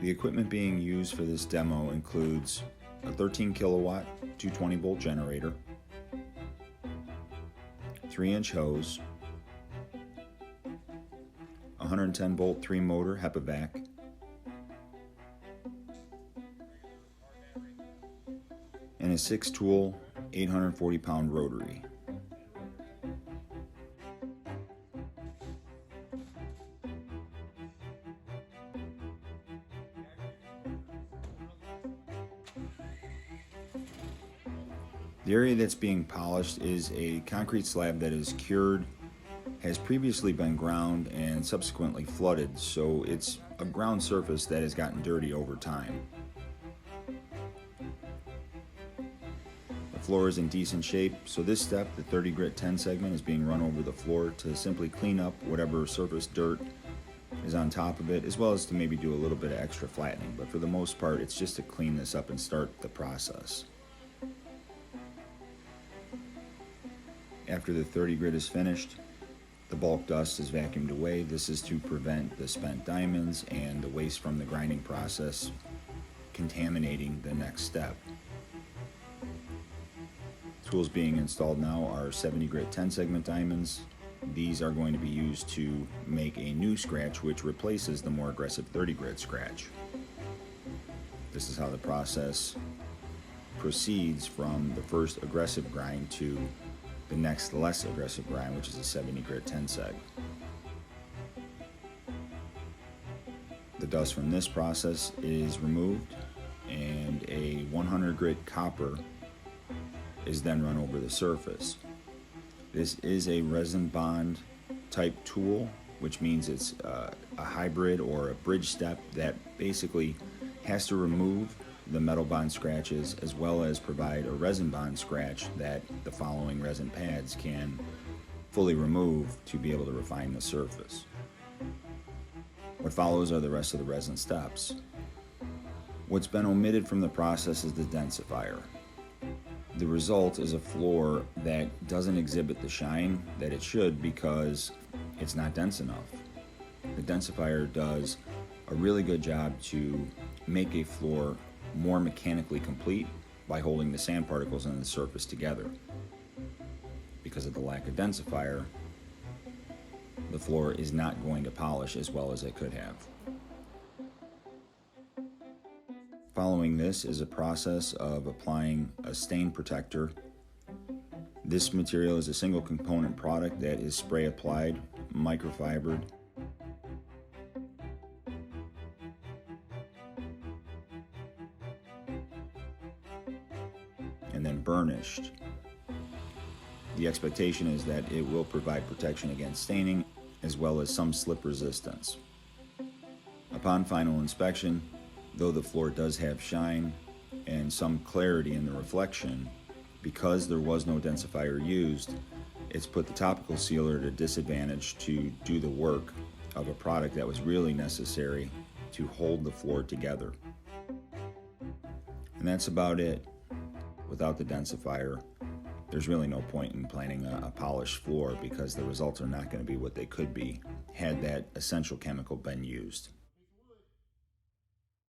The equipment being used for this demo includes a 13 kilowatt 220 volt generator, 3-inch hose, 110 volt 3 motor HEPA-vac, and a 6 tool 840 pound rotary. The area that's being polished is a concrete slab that is cured, has previously been ground and subsequently flooded, so it's a ground surface that has gotten dirty over time. The floor is in decent shape, so this step, the 30 grit 10 segment, is being run over the floor to simply clean up whatever surface dirt is on top of it, as well as to maybe do a little bit of extra flattening, but for the most part it's just to clean this up and start the process. After the 30 grit is finished, the bulk dust is vacuumed away. This is to prevent the spent diamonds and the waste from the grinding process contaminating the next step. Tools being installed now are 70 grit 10 segment diamonds. These are going to be used to make a new scratch which replaces the more aggressive 30 grit scratch. This is how the process proceeds from the first aggressive grind to the next less aggressive grind, which is a 70 grit 10 seg. The dust from this process is removed and a 100 grit copper is then run over the surface. This is a resin bond type tool, which means it's a hybrid or a bridge step that basically has to remove the metal bond scratches as well as provide a resin bond scratch that the following resin pads can fully remove to be able to refine the surface. What follows are the rest of the resin steps. What's been omitted from the process is the densifier. The result is a floor that doesn't exhibit the shine that it should because it's not dense enough. The densifier does a really good job to make a floor more mechanically complete by holding the sand particles on the surface together. Because of the lack of densifier, the floor is not going to polish as well as it could have. Following this is a process of applying a stain protector. This material is a single component product that is spray applied, microfibered, and then burnished. The expectation is that it will provide protection against staining as well as some slip resistance. Upon final inspection, though the floor does have shine and some clarity in the reflection, because there was no densifier used, it's put the topical sealer at a disadvantage to do the work of a product that was really necessary to hold the floor together. And that's about it. Without the densifier, there's really no point in planning a polished floor because the results are not going to be what they could be had that essential chemical been used.